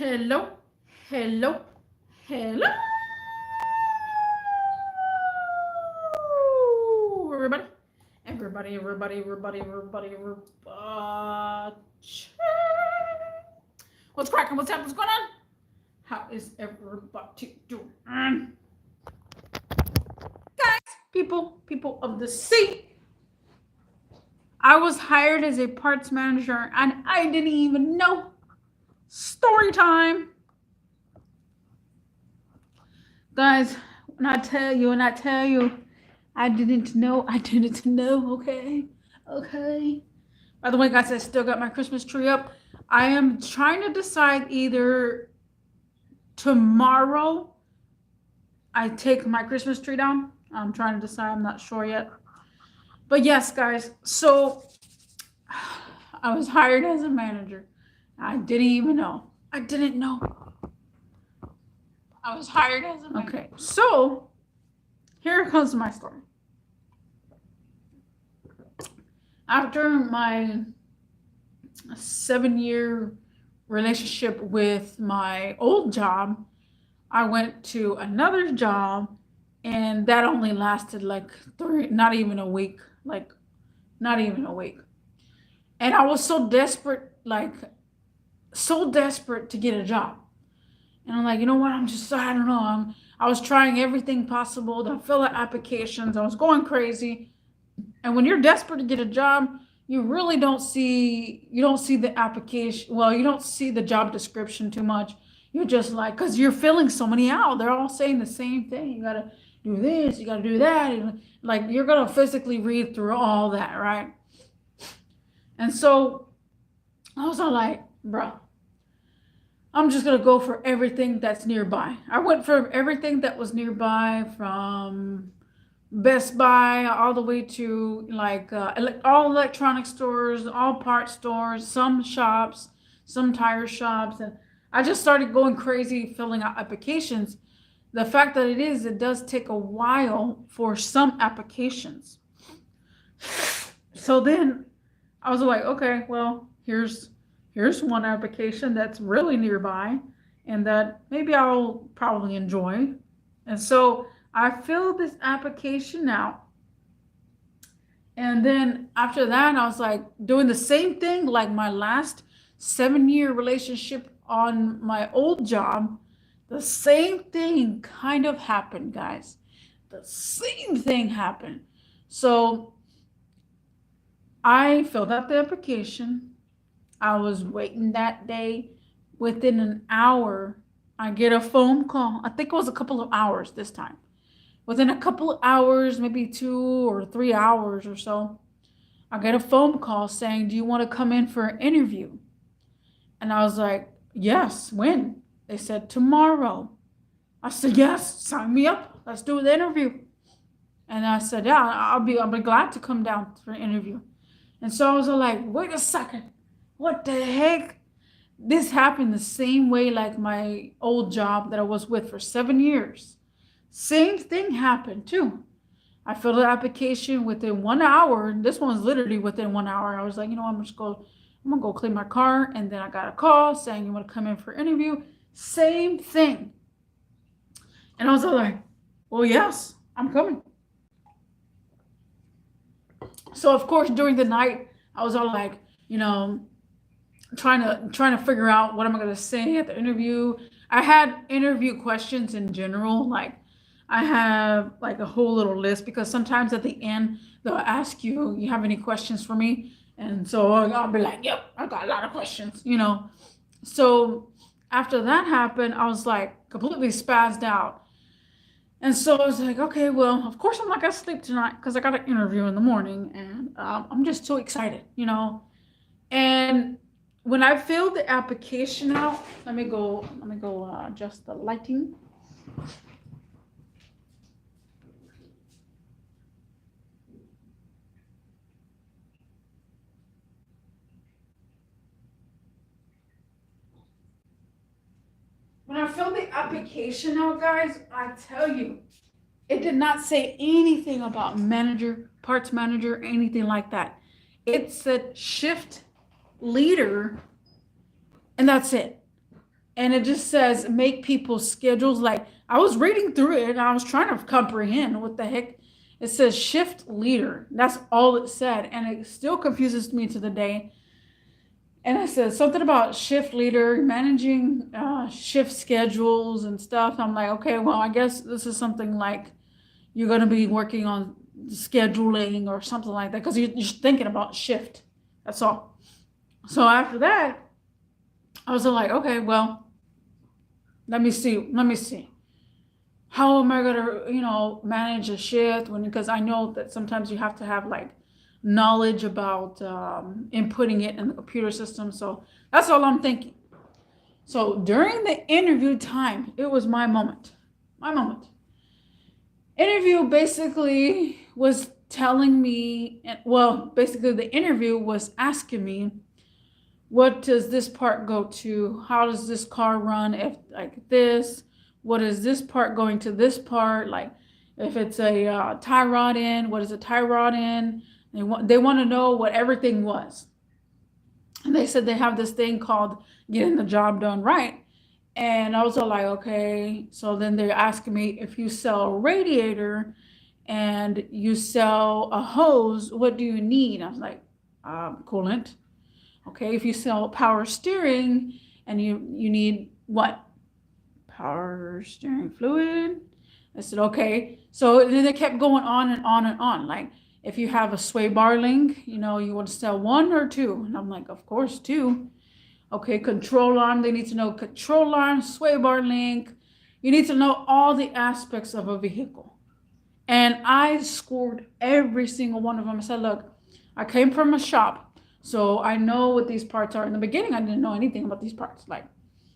Hello, hello, hello, everybody. Everybody. What's cracking? What's happening? What's going on? How is everybody doing? Guys, people of the sea. I was hired as a parts manager and I didn't even know. Story time. Guys, when I tell you, I didn't know, okay? Okay. By the way, guys, I still got my Christmas tree up. I am trying to decide either tomorrow I take my Christmas tree down. I'm trying to decide, I'm not sure yet. But yes, guys, so I was hired as a manager. I didn't even know. I didn't know. I was hired as a manager. Okay, so here comes my story. After my 7-year relationship with my old job, I went to another job, and that only lasted like not even a week. And I was so desperate to get a job. And I'm like, you know what? I don't know. I was trying everything possible to fill out applications. I was going crazy. And when you're desperate to get a job, you really don't see the application. Well, you don't see the job description too much. You're just like, because you're filling so many out. They're all saying the same thing. You got to do this, you got to do that. And like, you're going to physically read through all that, right? And so I was all like, bro, I'm just going to go for everything that's nearby. I went for everything that was nearby, from Best Buy all the way to all electronic stores, all parts stores, some shops, some tire shops. And I just started going crazy filling out applications. The fact that it does take a while for some applications. So then I was like, okay, well, here's one application that's really nearby and that maybe I'll probably enjoy. And so I filled this application out. And then after that, I was like doing the same thing like my last 7-year relationship on my old job. The same thing kind of happened, guys. The same thing happened. So I filled out the application. I was waiting that day. Within an hour, I get a phone call. I think it was a couple of hours this time. Within a couple of hours, maybe 2 or 3 hours or so, I get a phone call saying, do you want to come in for an interview? And I was like, yes, when? They said, tomorrow. I said, yes, sign me up. Let's do the interview. And I said, yeah, I'll be glad to come down for an interview. And so I was like, wait a second. What the heck? This happened the same way like my old job that I was with for 7 years. Same thing happened too. I filled the application within 1 hour. This one's literally within 1 hour. I was like, you know, I'm gonna go clean my car. And then I got a call saying, you want to come in for an interview? Same thing. And I was like, well, yes, I'm coming. So of course, during the night, I was all like, you know, trying to figure out what am I going to say at the interview. I had interview questions in general. Like, I have like a whole little list, because sometimes at the end they'll ask you have any questions for me, and so I'll be like, yep, I got a lot of questions, you know. So after that happened, I was like completely spazzed out. And so I was like, okay, well, of course I'm not gonna sleep tonight because I got an interview in the morning, and I'm just too excited, you know. And when I filled the application out, let me go adjust the lighting. When I filled the application out, guys, I tell you, it did not say anything about manager, parts manager, anything like that. It said shift leader, and that's it. and it just says make people's schedules. Like I was reading through it and I was trying to comprehend what the heck. It says shift leader. That's all it said, and it still confuses me to the day. And I said something about shift leader, managing shift schedules and stuff. I'm like, okay, well, I guess this is something like you're going to be working on scheduling or something like that because you're thinking about shift. That's all. So after that, I was like, okay, well, let me see. Let me see. How am I gonna, manage a shift when because I know that sometimes you have to have like knowledge about inputting it in the computer system. So that's all I'm thinking. So during the interview time, it was my moment. My moment. Interview basically was telling me, well, basically the interview was asking me, what does this part go to? How does this car run if like this? What is this part going to this part? Like if it's a tie rod in, what is a tie rod in? They want to know what everything was. And they said they have this thing called getting the job done right. And I was all like, okay. So then they're asking me if you sell a radiator and you sell a hose, what do you need? I was like, coolant. Okay, if you sell power steering and you need what? Power steering fluid. I said, okay. So then they kept going on and on and on. Like if you have a sway bar link, you want to sell one or two. And I'm like, of course, two. Okay, control arm. They need to know control arm, sway bar link. You need to know all the aspects of a vehicle. And I scored every single one of them. I said, look, I came from a shop. So I know what these parts are. In the beginning, I didn't know anything about these parts, like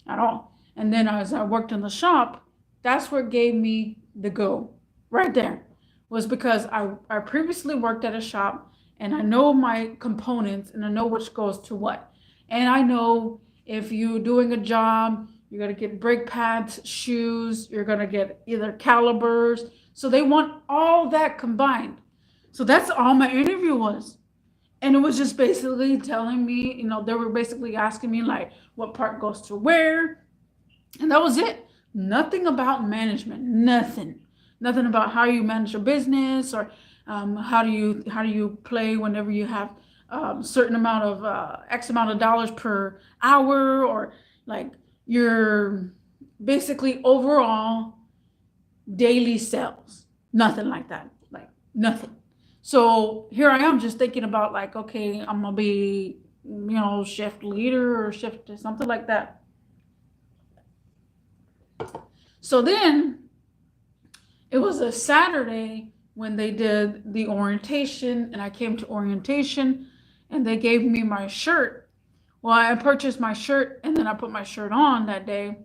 at all. And then as I worked in the shop, that's what gave me the go right there, was because I previously worked at a shop and I know my components and I know which goes to what. And I know if you're doing a job, you're going to get brake pads, shoes, you're going to get either calipers. So they want all that combined. So that's all my interview was. And it was just basically telling me, they were basically asking me like what part goes to where. And that was it. Nothing about management. Nothing. Nothing about how you manage your business or how do you play whenever you have certain amount of X amount of dollars per hour, or like your basically overall daily sales. Nothing like that. Like nothing. So here I am just thinking about like, okay, I'm gonna be, shift leader or shift something like that. So then it was a Saturday when they did the orientation, and I came to orientation and they gave me my shirt. Well, I purchased my shirt and then I put my shirt on that day.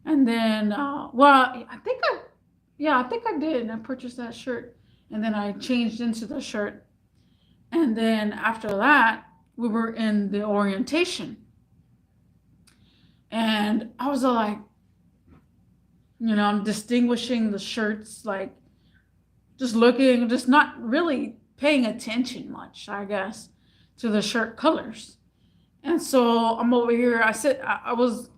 And then, I think I did. I purchased that shirt and then I changed into the shirt. And then after that, we were in the orientation. And I was like, I'm distinguishing the shirts, like just looking, just not really paying attention much, I guess, to the shirt colors. And so I'm over here. I was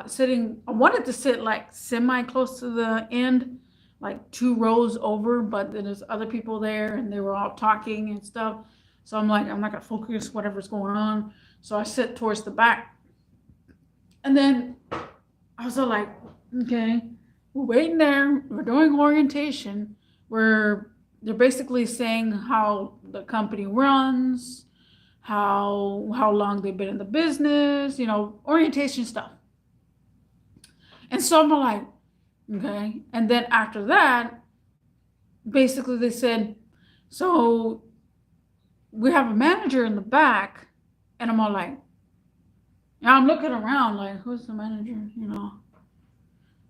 sitting. I wanted to sit like semi close to the end, like 2 rows over, but then there's other people there and they were all talking and stuff. So I'm like, I'm not gonna focus whatever's going on. So I sit towards the back. And then I was like, okay, we're waiting there. We're doing orientation where they're basically saying how the company runs, how long they've been in the business, orientation stuff. And so I'm like, okay. And then after that, basically they said, so we have a manager in the back. And I'm all like, I'm looking around like, who's the manager,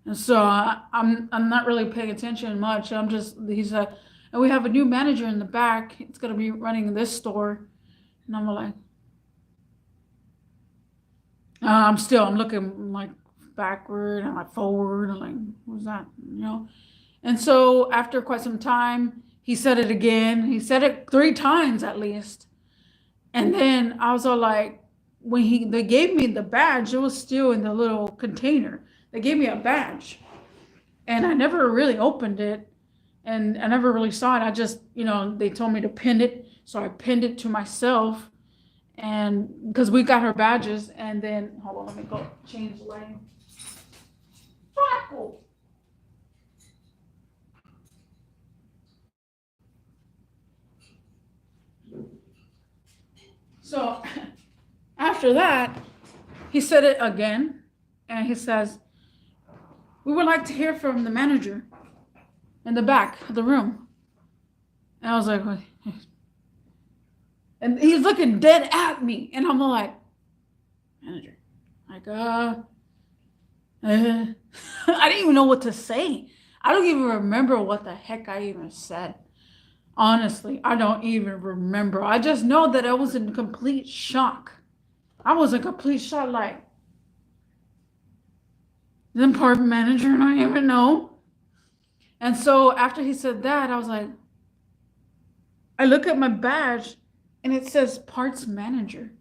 And so I'm not really paying attention much. He's and we have a new manager in the back. It's gonna be running this store. And I'm like, I'm looking like backward and like forward and like, who's that? And so after quite some time, he said it again. He said it 3 times at least. And then I was all like, when they gave me the badge, it was still in the little container. They gave me a badge, and I never really opened it, and I never really saw it. I just, they told me to pin it, so I pinned it to myself, and because we got her badges, and then hold on, let me go change the lighting. So after that, he said it again, and he says, "We would like to hear from the manager in the back of the room." And I was like, "What?" And he's looking dead at me, and I'm like, "Manager," like, I didn't even know what to say. I don't even remember what the heck I even said. Honestly, I don't even remember. I just know that I was in complete shock. I was in complete shock, like, the department manager, and I didn't even know. And so after he said that, I was like, I look at my badge and it says parts manager.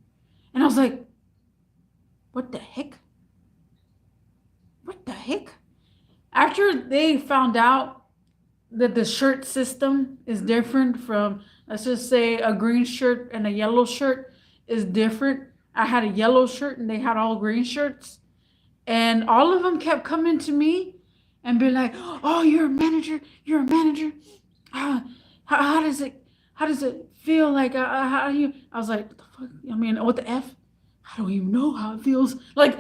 And I was like, what the heck? What the heck? After they found out that the shirt system is different from, let's just say, a green shirt and a yellow shirt is different. I had a yellow shirt and they had all green shirts. And all of them kept coming to me and be like, "Oh, you're a manager. You're a manager. How does it feel like? How do you?" I was like, "What the fuck? I mean, what the f? I don't even know how it feels. Like,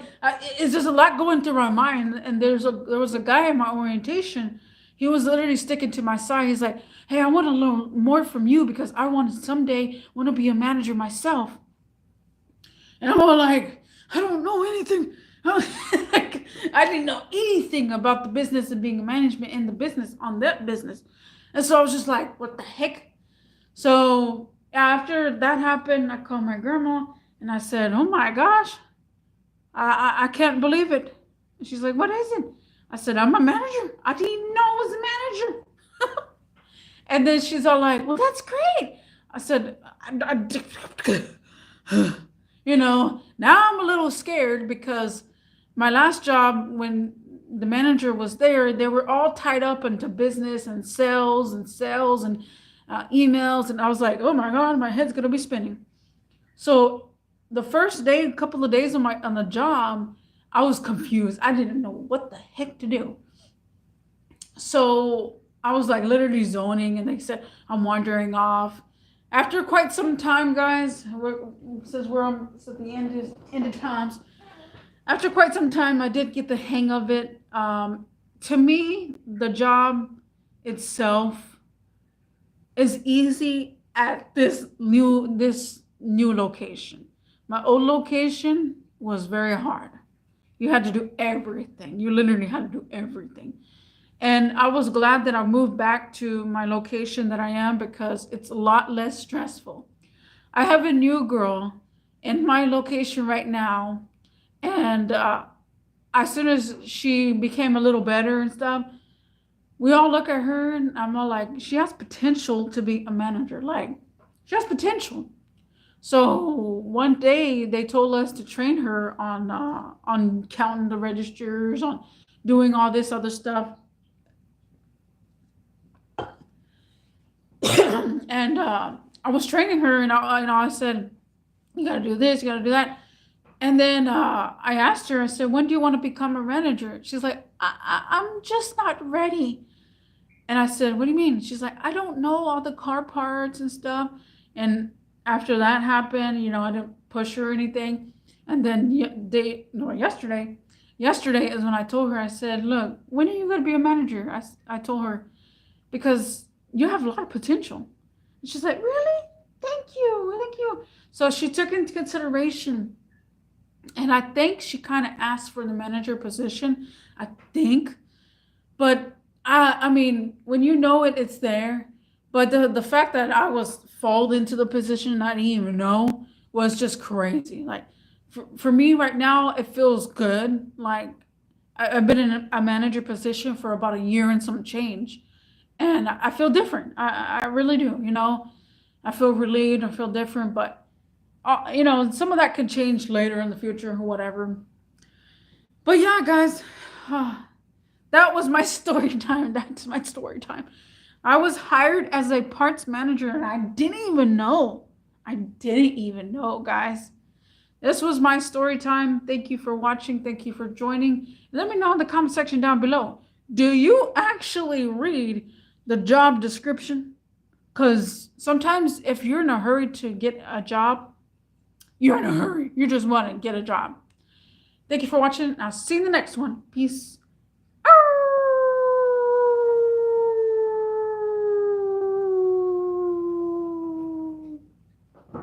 it's just a lot going through my mind." And there was a guy in my orientation. He was literally sticking to my side. He's like, "Hey, I want to learn more from you because I want to someday want to be a manager myself." And I'm all like, "I don't know anything." I didn't know anything about the business and being a management in the business on that business. And so I was just like, what the heck? So after that happened, I called my grandma and I said, "Oh my gosh, I can't believe it." And she's like, "What is it?" I said, "I'm a manager. I didn't even know I was a manager." And then she's all like, "Well, that's great." I said, now I'm a little scared because my last job, when the manager was there, they were all tied up into business and sales and emails. And I was like, oh my God, my head's going to be spinning. So the first day, a couple of days on the job, I was confused. I didn't know what the heck to do. So I was like literally zoning, and they said I'm wandering off. After quite some time, guys, since we're at the end of times, after quite some time, I did get the hang of it. To me, the job itself is easy at this new location. My old location was very hard. You had to do everything. You literally had to do everything. And I was glad that I moved back to my location that I am because it's a lot less stressful. I have a new girl in my location right now, and as soon as she became a little better and stuff, we all look at her and I'm all like, she has potential to be a manager. Like, she has potential. So one day they told us to train her on counting the registers, on doing all this other stuff. And I was training her, and I said, "You got to do this, you got to do that." And then I asked her, I said, "When do you want to become a manager?" She's like, I'm just not ready." And I said, "What do you mean?" She's like, "I don't know all the car parts and stuff." And after that happened, I didn't push her or anything. And then yesterday is when I told her, I said, "Look, when are you going to be a manager?" I told her, because you have a lot of potential. And she's like, "Really? Thank you. Thank you." So she took into consideration, and I think she kind of asked for the manager position. I think. But I mean, when you know it, it's there. But the fact that I was fall into the position and I didn't even know was just crazy. Like, for me right now, it feels good. Like, I've been in a manager position for about a year and some change. And I feel different. I really do. I feel relieved. I feel different. But some of that could change later in the future or whatever. But yeah, guys, that was my story time. That's my story time. I was hired as a parts manager and I didn't even know. I didn't even know, guys. This was my story time. Thank you for watching. Thank you for joining. Let me know in the comment section down below. Do you actually read the job description? Because sometimes if you're in a hurry to get a job, you're in a hurry. You just want to get a job. Thank you for watching. I'll see you in the next one. Peace.